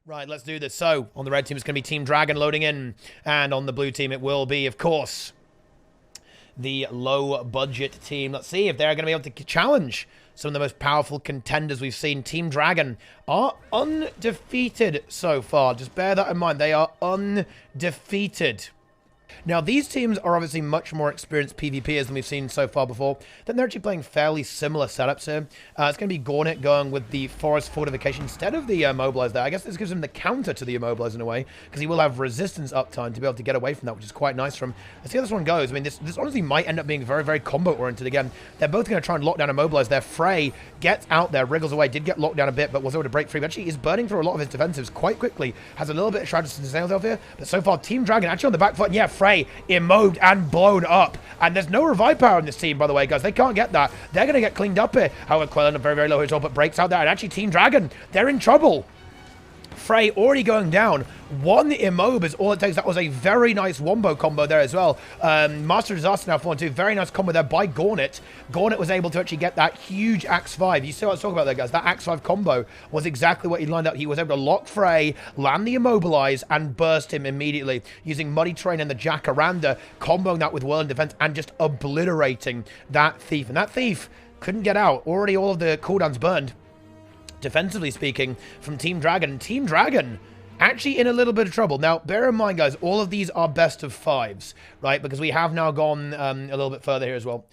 Right, let's do this. So, on the red team, it's going to be Team Dragon loading in. And on the blue team, it will be, of course, the low-budget team. Let's see if they're going to be able to challenge some of the most powerful contenders we've seen. Team Dragon are undefeated so far. Just bear that in mind. They are undefeated. Now, these teams are obviously much more experienced PvPers than we've seen so far before. Then they're actually playing fairly similar setups here. It's going to be Gornet going with the Forest Fortification instead of the Immobilize there. I guess this gives him the counter to the Immobilize in a way, because he will have resistance uptime to be able to get away from that, which is quite nice from him. Let's see how this one goes. I mean, this honestly might end up being very, very combo-oriented again. They're both going to try and lock down Immobilize there. Frey gets out there, wriggles away, did get locked down a bit, but was able to break free. But actually, is burning through a lot of his defensives quite quickly. Has a little bit of Shrouded and Snails out here, but so far, Team Dragon actually on the back foot. And yeah, Frey immobed and blown up. And there's no revive power in this team, by the way, guys. They can't get that. They're going to get cleaned up here. However, Quellen, a very, very low hit, but breaks out there. And actually, Team Dragon, they're in trouble. Frey already going down. One immob is all it takes. That was a very nice wombo combo there as well. Master Disaster now 4-2. Very nice combo there by Gornet. Gornet was able to actually get that huge Axe 5. You see what I was talking about there, guys? That Axe 5 combo was exactly what he lined up. He was able to lock Frey, land the Immobilize, and burst him immediately using Muddy Train and the Jacaranda, comboing that with Whirling Defense and just obliterating that Thief. And that Thief couldn't get out. Already all of the cooldowns burned, defensively speaking, from Team Dragon. Team Dragon actually in a little bit of trouble. Now, bear in mind, guys, all of these are best of 5s, right? Because we have now gone a little bit further here as well.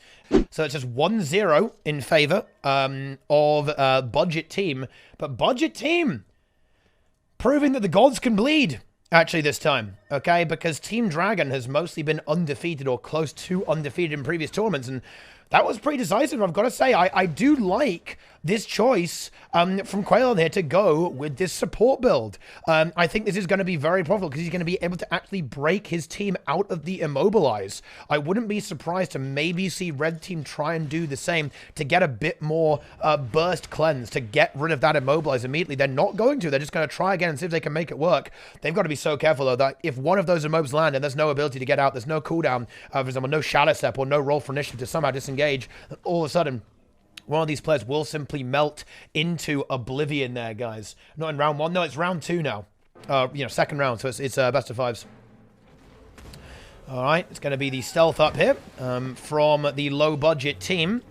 So it's just 1-0 in favor of Budget Team. But Budget Team proving that the gods can bleed, actually, this time, okay? Because Team Dragon has mostly been undefeated or close to undefeated in previous tournaments, and that was pretty decisive. I've got to say, I do like this choice from Quail here to go with this support build. I think this is going to be very profitable because he's going to be able to actually break his team out of the Immobilize. I wouldn't be surprised to maybe see Red Team try and do the same to get a bit more burst cleanse, to get rid of that Immobilize immediately. They're not going to. They're just going to try again and see if they can make it work. They've got to be so careful, though, that if one of those Immobs land and there's no ability to get out, there's no cooldown, for example, no Shadow Step or no roll for initiative to somehow disengage, then all of a sudden, one of these players will simply melt into oblivion there, guys. Not in round 1. No, it's round 2 now. Second round, so it's best of 5s. All right, it's going to be the stealth up here from the low-budget team.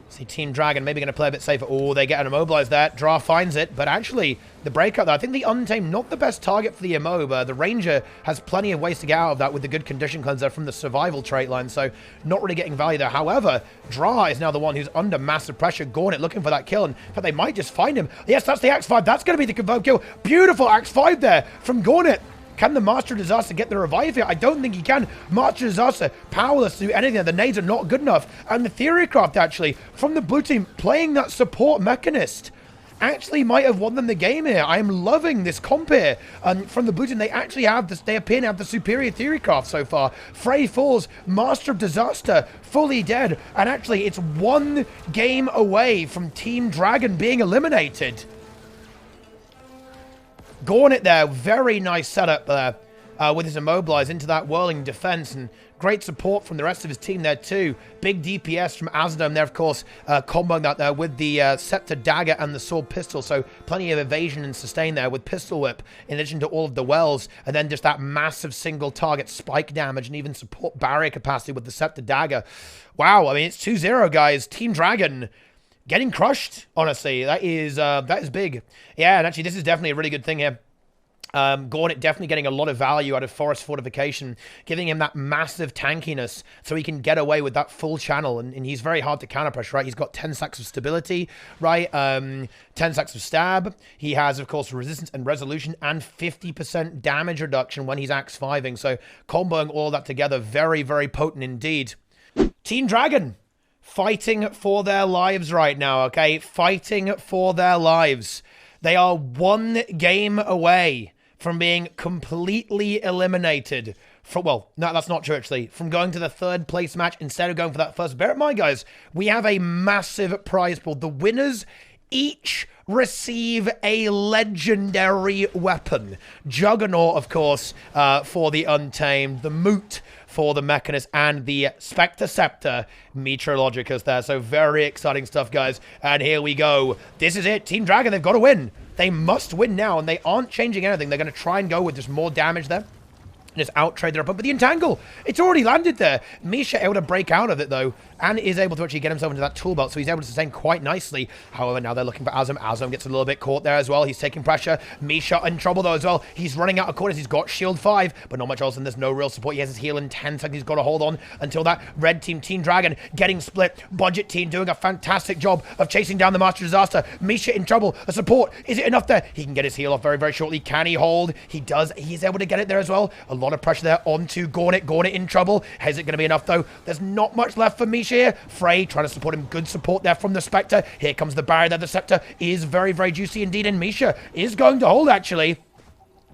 See, Team Dragon maybe going to play a bit safer. Oh, they get an Immobilize there. Dra finds it, but actually, the breakout there, I think the Untamed, not the best target for the Immob. The Ranger has plenty of ways to get out of that with the good condition cleanser from the survival trait line, so not really getting value there. However, Dra is now the one who's under massive pressure. Gornet looking for that kill, and in fact, they might just find him. Yes, that's the Axe 5. That's going to be the confirmed kill. Beautiful Axe 5 there from Gornet. Can the Master of Disaster get the revive here? I don't think he can. Master of Disaster, powerless to do anything. The nades are not good enough. And the Theorycraft, actually, from the blue team, playing that support Mechanist, actually might have won them the game here. I am loving this comp here. From the blue team, they actually have this. They appear to have the superior Theorycraft so far. Frey falls. Master of Disaster, fully dead. And actually, it's one game away from Team Dragon being eliminated. Gornet there, very nice setup there with his Immobilize into that whirling defense, and great support from the rest of his team there too. Big DPS from Azadom there, of course, comboing that there with the Scepter Dagger and the Sword Pistol, so plenty of evasion and sustain there with Pistol Whip, in addition to all of the wells, and then just that massive single target spike damage and even support barrier capacity with the Scepter Dagger. Wow, I mean, it's 2-0, guys. Team Dragon getting crushed, honestly. That is big. Yeah, and actually, this is definitely a really good thing here. Gornet definitely getting a lot of value out of Forest Fortification, giving him that massive tankiness so he can get away with that full channel, and he's very hard to counter pressure, right? He's got 10 stacks of stability, right? 10 stacks of stab. He has, of course, resistance and resolution and 50% damage reduction when he's Axe 5ing, so comboing all that together, very, very potent indeed. Team Dragon fighting for their lives right now, okay? Fighting for their lives. They are one game away from being completely eliminated from, well, no, that's not true, actually, from going to the third place match instead of going for that first. Bear in mind, guys, we have a massive prize pool. The winners each receive a legendary weapon. Juggernaut, of course, for the Untamed. The Moot for the Mechanist and the Specter Scepter Meteorologicus there. So very exciting stuff, guys. And here we go. This is it. Team Dragon, they've got to win. They must win now, and they aren't changing anything. They're going to try and go with just more damage there. Just out-trade their opponent. But the entangle, it's already landed there. Misha able to break out of it, though, and is able to actually get himself into that tool belt, so he's able to sustain quite nicely. However, now they're looking for Azam. Azam gets a little bit caught there as well. He's taking pressure. Misha in trouble, though, as well. He's running out of corners. He's got shield 5, but not much else, and there's no real support. He has his heal in 10 seconds. He's got to hold on until that red team, Team Dragon, getting split. Budget team doing a fantastic job of chasing down the Master Disaster. Misha in trouble. A support. Is it enough there? He can get his heal off very, very shortly. Can he hold? He does. He's able to get it there as well. A lot of pressure there on to Gornet. Gornet in trouble. Is it going to be enough, though? There's not much left for Misha here. Frey trying to support him. Good support there from the Spectre. Here comes the barrier there. The Scepter is very, very juicy indeed, and Misha is going to hold, actually.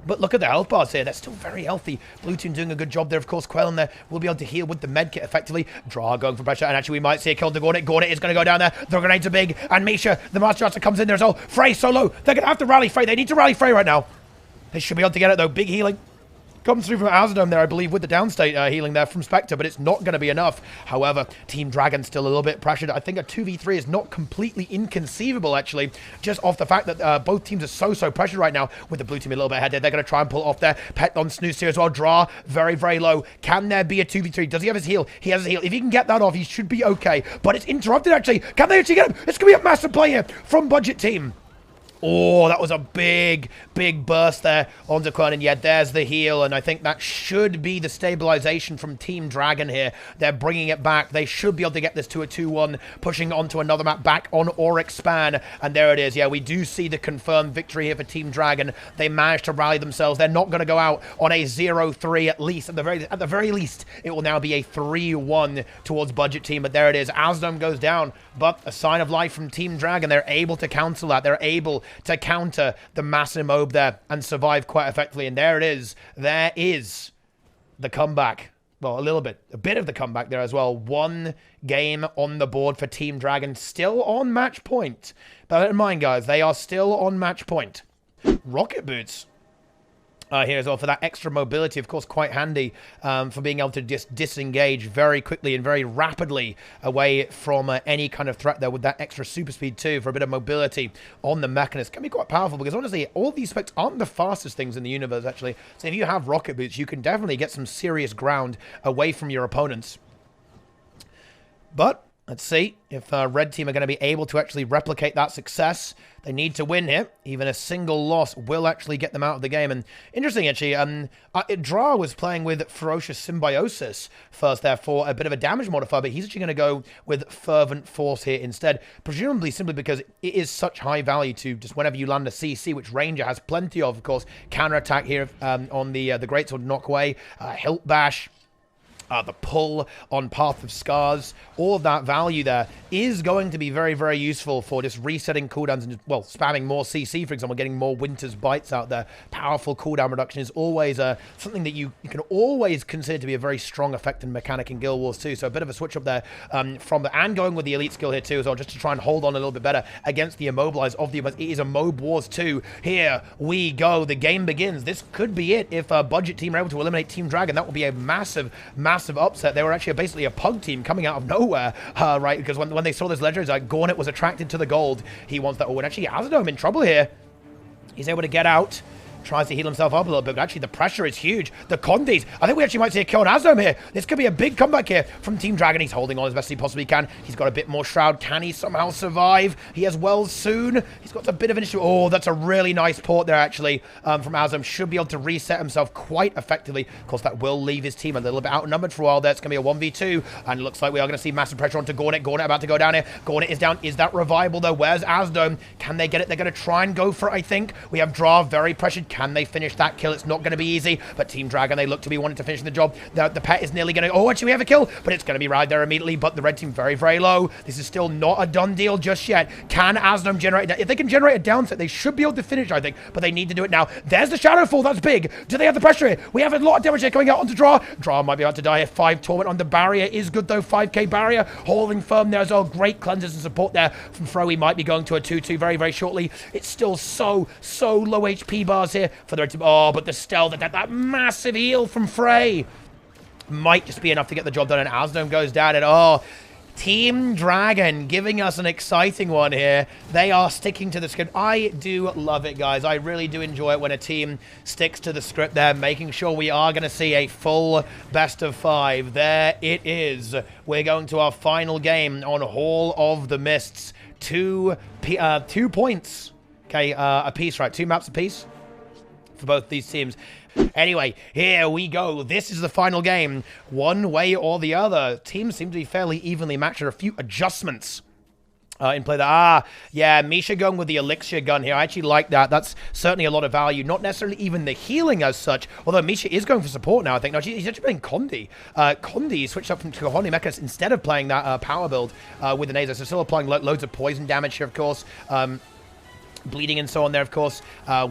But look at the health bars here. They're still very healthy. Blue team doing a good job there. Of course, Quail in there will be able to heal with the med kit effectively. Draw going for pressure. And actually, we might see a kill to Gornet. Gornet is going to go down there. The grenades are big. And Misha, the Master Master, comes in there as well. Frey solo. They're going to have to rally Frey. They need to rally Frey right now. They should be able to get it, though. Big healing. Comes through from Azadome there, I believe, with the downstate healing there from Spectre, but it's not going to be enough. However, Team Dragon still a little bit pressured. I think a 2v3 is not completely inconceivable, actually, just off the fact that both teams are so pressured right now, with the blue team a little bit ahead there. They're going to try and pull it off there. Pet on Snooze here as well. Draw very, very low. Can there be a 2v3? Does he have his heal? He has his heal. If he can get that off, he should be okay. But it's interrupted, actually. Can they actually get him? It's going to be a massive play here from Budget Team. Oh, that was a big, big burst there onto Quern, and yet there's the heal, and I think that should be the stabilization from Team Dragon here. They're bringing it back. They should be able to get this to a 2-1, pushing onto another map back on Auric Span, and there it is. Yeah, we do see the confirmed victory here for Team Dragon. They managed to rally themselves. They're not going to go out on a 0-3 at least. At the very least, it will now be a 3-1 towards Budget Team, but there it is. Azadome goes down, but a sign of life from Team Dragon. They're able to cancel that. They're able to counter the massive mob there and survive quite effectively. And there it is. There is the comeback. Well, a bit of the comeback there as well. One game on the board for Team Dragon, still on match point. Bear in mind, guys, they are still on match point. Rocket Boots here as well for that extra mobility, of course, quite handy for being able to just disengage very quickly and very rapidly away from any kind of threat there, with that extra super speed too for a bit of mobility on the Mechanist. Can be quite powerful, because honestly, all these specs aren't the fastest things in the universe, actually. So if you have Rocket Boots, you can definitely get some serious ground away from your opponents. But let's see if Red Team are going to be able to actually replicate that success. They need to win here. Even a single loss will actually get them out of the game. And interesting, actually, Dra was playing with Ferocious Symbiosis first there for a bit of a damage modifier, but he's actually going to go with Fervent Force here instead, presumably simply because it is such high value to just whenever you land a CC, which Ranger has plenty of course. Counterattack here on the Greatsword Knockway, Hilt Bash, the pull on Path of Scars, all of that value there is going to be very, very useful for just resetting cooldowns and just, well, spamming more CC, for example, getting more Winter's Bites out there. Powerful cooldown reduction is always something that you can always consider to be a very strong effect and mechanic in Guild Wars too. So a bit of a switch up there from the, and going with the elite skill here too as well, just to try and hold on a little bit better against the Immobilize of the, it is a Mob Wars 2. Here we go. The game begins. This could be it. If Budget Team are able to eliminate Team Dragon, that will be a massive, massive upset. They were actually basically a pug team coming out of nowhere, right? Because when they saw this ledger, it's like Gornet was attracted to the gold. He wants that. Oh, and actually Azadome in trouble here. He's able to get out. Tries to heal himself up a little bit, but actually the pressure is huge. The Condes, I think we actually might see a kill on Azadome here. This could be a big comeback here from Team Dragon. He's holding on as best he possibly can. He's got a bit more Shroud. Can he somehow survive? He has Wells soon. He's got a bit of an issue. Oh, that's a really nice port there, actually, from Azadome. Should be able to reset himself quite effectively. Of course, that will leave his team a little bit outnumbered for a while there. It's going to be a 1v2, and it looks like we are going to see massive pressure onto Gornet. Gornet about to go down here. Gornet is down. Is that revival, though? Where's Azadome? Can they get it? They're going to try and go for it, I think. We have Dra very pressured. Can they finish that kill? It's not going to be easy, but Team Dragon, they look to be wanting to finish the job. The pet is nearly going to, oh, actually we have a kill, but it's going to be right there immediately, but the red team very, very low. This is still not a done deal just yet. Can Azadome generate, if they can generate a down set, they should be able to finish, I think, but they need to do it now. There's the Shadowfall, that's big. Do they have the pressure here? We have a lot of damage here going out onto Dra. Dra might be about to die here. 5 Torment on the barrier is good though, 5k barrier, holding firm there as well. Great cleanses and support there from Fro. He might be going to a 2-2 very, very shortly. It's still so low HP bars here for the red team. Oh, but the stealth, that massive heal from Frey. might just be enough to get the job done. And Asdome goes down, and oh, Team Dragon giving us an exciting one here. They are sticking to the script. I do love it, guys. I really do enjoy it when a team sticks to the script there, making sure we are going to see a full best of 5. There it is. We're going to our final game on Hall of the Mists. 2 points. Okay, a piece, right? 2 maps apiece for both these teams. Anyway, here we go. This is the final game. One way or the other. Teams seem to be fairly evenly matched. There are a few adjustments in play there. Yeah, Misha going with the Elixir gun here. I actually like that. That's certainly a lot of value. Not necessarily even the healing as such, although Misha is going for support now, I think. No, he's actually playing Condi. Condi switched up from Condi Mechanist instead of playing that power build with the Nazo. So still applying loads of poison damage here, of course. Bleeding and so on there, of course,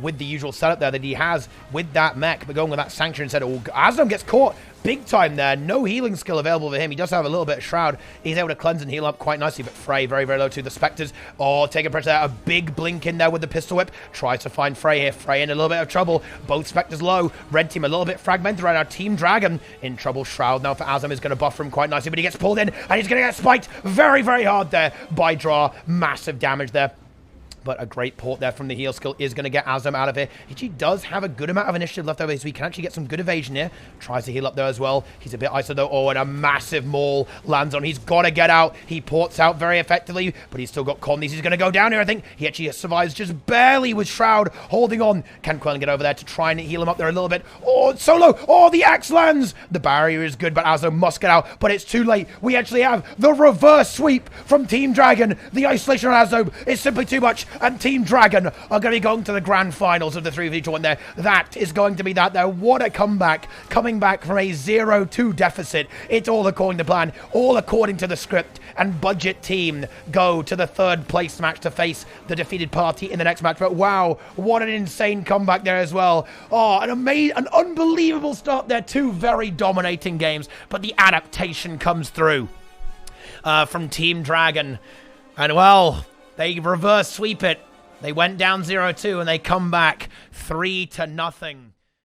with the usual setup there that he has with that mech, but going with that Sanction instead. Oh, Asdome gets caught big time there. No healing skill available for him. He does have a little bit of Shroud. He's able to cleanse and heal up quite nicely, but Frey very, very low too. The Specters, oh, taking pressure there. A big blink in there with the pistol whip. Tries to find Frey here. Frey in a little bit of trouble. Both Specters low. Red team a little bit fragmented right now. Team Dragon in trouble. Shroud now for Asdome is going to buffer him quite nicely, but he gets pulled in, and he's going to get spiked very, very hard there by Draw. Massive damage there. But a great port there from the heal skill is going to get Asdome out of here. He does have a good amount of initiative left over, so he can actually get some good evasion here. Tries to heal up there as well. He's a bit isolated though. Oh, and a massive maul lands on. He's got to get out. He ports out very effectively, but he's still got Condis. He's going to go down here, I think. He actually survives just barely with Shroud holding on. Can Quellen get over there to try and heal him up there a little bit? Oh, solo. Oh, the axe lands. The barrier is good, but Asdome must get out. But it's too late. We actually have the reverse sweep from Team Dragon. The isolation on Asdome is simply too much. And Team Dragon are going to be going to the grand finals of the 3v1 there. That is going to be that there. What a comeback. Coming back from a 0-2 deficit. It's all according to plan. All according to the script. And Budget Team go to the 3rd place match to face the defeated party in the next match. But wow, what an insane comeback there as well. Oh, an unbelievable start there. 2 very dominating games. But the adaptation comes through from Team Dragon. And well, they reverse sweep it. They went down 0-2 and they come back 3-0.